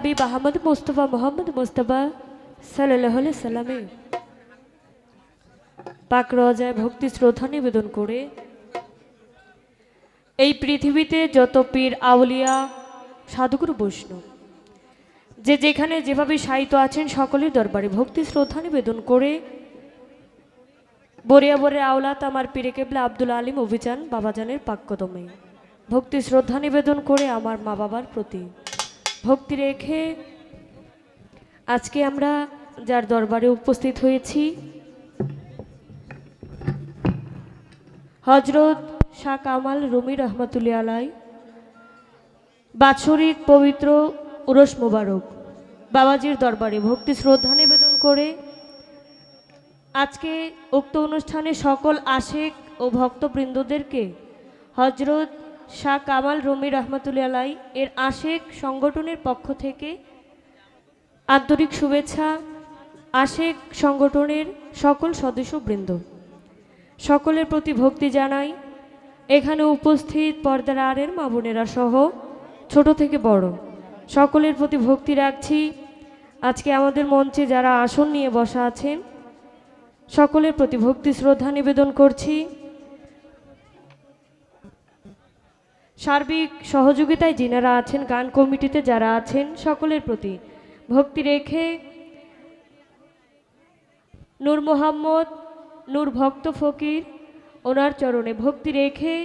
হাবিব আহমদ মুস্তফা মোহাম্মদ মুস্তফা সাল্লাল্লাহু আলাইহি সাল্লামে পাক রওজায় ভক্তি শ্রদ্ধা নিবেদন করে এই পৃথিবীতে যত পীর আউলিয়া সাধুগুরু বৈষ্ণব যে যেখানে যেভাবে শায়িত আছেন সকলের দরবারে ভক্তি শ্রদ্ধা নিবেদন করে বরিয়াবরে আওলাত আমার পীরে কেবলা আব্দুল আলিম অভিযান বাবাজানের পাককদমে ভক্তি শ্রদ্ধা নিবেদন করে আমার মা বাবার প্রতি ভক্তি রেখে আজকে আমরা যার দরবারে উপস্থিত হয়েছি হযরত শাহ কামাল রুমি রহমাতুল্লাহ আলাই বাৎসরিক পবিত্র উরস মোবারক বাবাজির দরবারে ভক্তি শ্রদ্ধা নিবেদন করে আজকে উক্ত অনুষ্ঠানে সকল আশেক ও ভক্তবৃন্দদেরকে হযরত শাহ কামাল রুমি রহমাতুল্লাহ আলাই এর আশেক সংগঠনের পক্ষ থেকে আন্তরিক শুভেচ্ছা। আশেক সংগঠনের সকল সদস্যবৃন্দ সকলের প্রতি ভক্তি জানাই। এখানে উপস্থিত পর্দার আড়ের মা বোনেরা সহ ছোট থেকে বড় সকলের প্রতি ভক্তি রাখছি। আজকে আমাদের মঞ্চে যারা আসন নিয়ে বসা আছেন সকলের প্রতি ভক্তি শ্রদ্ধা নিবেদন করছি। সার্বিক সহযোগিতায় যিনারা আছেন গান কমিটিতে যারা আছেন সকলের প্রতি ভক্তি রেখে নূর মোহাম্মদ নূর ভক্ত ফকির ওনার চরণে ভক্তি রেখে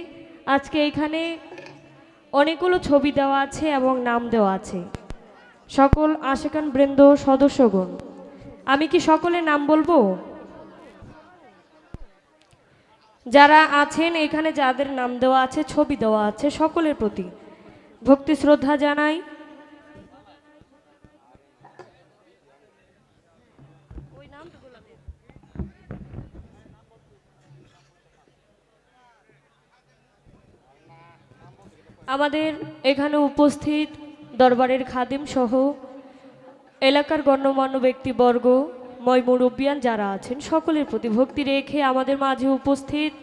আজকে এখানে অনেকগুলো ছবি দেওয়া আছে এবং নাম দেওয়া আছে সকল আশেকান বৃন্দ সদস্যগণ। আমি কি সকলের নাম বলবো? যারা আছেন এখানে যাদের নাম দেওয়া আছে ছবি দেওয়া আছে সকলের প্রতি ভক্তি শ্রদ্ধা জানাই। আমাদের এখানে উপস্থিত দরবারের খাদিম সহ এলাকার গণ্যমান্য ব্যক্তিবর্গ ময় মুরব্বিয়ান যারা আছেন সকলের প্রতি ভক্তি রেখে আমাদের মাঝে উপস্থিত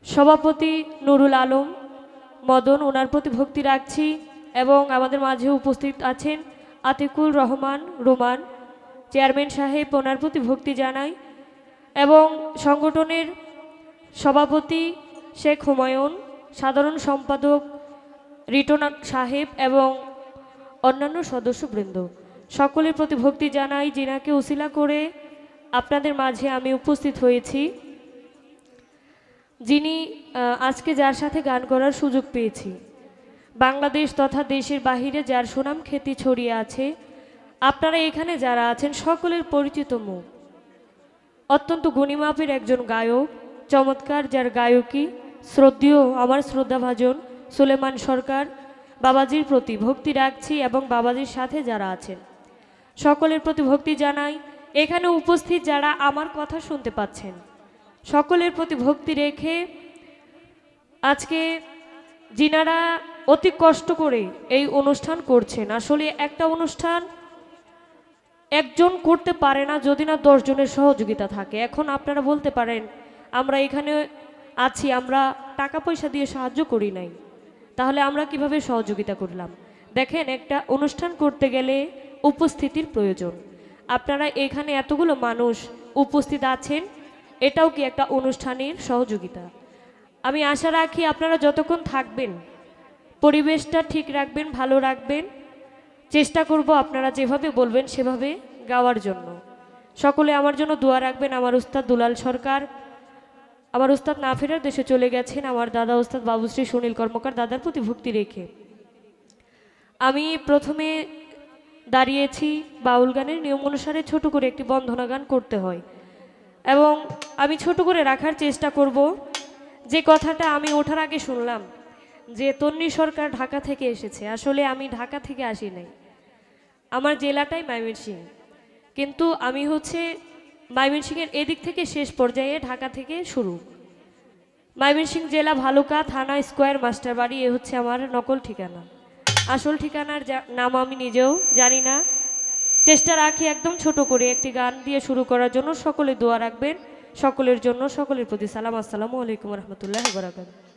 সভাপতি নুরুল আলম মদন ওনার প্রতি ভক্তি রাখছি এবং আমাদের মাঝে উপস্থিত আছেন আতিকুল রহমান রোমান চেয়ারম্যান সাহেব ওনার প্রতি ভক্তি জানাই এবং সংগঠনের সভাপতি শেখ হুমায়ুন সাধারণ সম্পাদক রিটন সাহেব এবং অন্যান্য সদস্যবৃন্দ সকলের প্রতি ভক্তি জানাই যিনাকে উসিলা করে আপনাদের মাঝে আমি উপস্থিত হয়েছি, যিনি আজকে যার সাথে গান করার সুযোগ পেয়েছি বাংলাদেশ তথা দেশের বাহিরে যার সুনাম খ্যাতি ছড়িয়ে আছে আপনারা এখানে যারা আছেন সকলের পরিচিত মুখ অত্যন্ত গুণীমাপের একজন গায়ক চমৎকার যার গায়কী শ্রদ্ধেয় আমার শ্রদ্ধাভাজন সুলেমান সরকার বাবাজির প্রতি ভক্তি রাখছি এবং বাবাজির সাথে যারা আছেন সকলের প্রতি ভক্তি জানাই। এখানে উপস্থিত যারা আমার কথা শুনতে পাচ্ছেন সকলের প্রতি ভক্তি রেখে আজকে যিনারা অতি কষ্ট করে এই অনুষ্ঠান করছেন আসলে একটা অনুষ্ঠান একজন করতে পারে না যদি না 10 জনের সহযোগিতা থাকে। এখন আপনারা বলতে পারেন আমরা এখানে আছি আমরা টাকা পয়সা দিয়ে সাহায্য করি নাই তাহলে আমরা কিভাবে সহযোগিতা করলাম? দেখেন একটা অনুষ্ঠান করতে গেলে উপস্থিতির প্রয়োজন। আপনারা এখানে এতগুলো মানুষ উপস্থিত আছেন এটাও কি একটা অনুষ্ঠানের সহযোগিতা। আমি আশা রাখি আপনারা যতক্ষণ থাকবেন পরিবেশটা ঠিক রাখবেন ভালো রাখবেন চেষ্টা করব আপনারা যেভাবে বলবেন সেভাবে গাওয়ার জন্য। সকলে আমার জন্য দোয়া রাখবেন। আমার উস্তাদ দুলাল সরকার আমার উস্তাদ না ফেরার দেশে চলে গেছেন আমার দাদা উস্তাদ বাবুশ্রী সুনীল কর্মকার দাদার প্রতি ভক্তি রেখে আমি প্রথমে দাঁড়িয়েছি বাউল গানের নিয়ম অনুসারে ছোট করে একটি বন্দনা গান করতে হয় এবং আমি ছোট করে রাখার চেষ্টা করব। যে কথাটা আমি ওঠার আগে শুনলাম যে তন্নি সরকার ঢাকা থেকে এসেছে, আসলে আমি ঢাকা থেকে আসি নাই, আমার জেলাটাই ময়মনসিংহ, কিন্তু আমি হচ্ছে ময়মনসিংহের এদিক থেকে শেষ পর্যায়ে ঢাকা থেকে শুরু। ময়মনসিংহ জেলা ভালুকা থানা স্কোয়ার মাস্টার বাড়ি এ হচ্ছে আমার নকল ঠিকানা। আসল ঠিকানার নাম আমি নিজেও জানি না। চেষ্টা রাখি একদম ছোট করে একটি গান দিয়ে শুরু করার জন্য। সকলে দোয়া রাখবেন সকলের জন্য। সকলের প্রতি সালাম। আসসালামু আলাইকুম রহমতুল্লাহ বারাকাতুহু।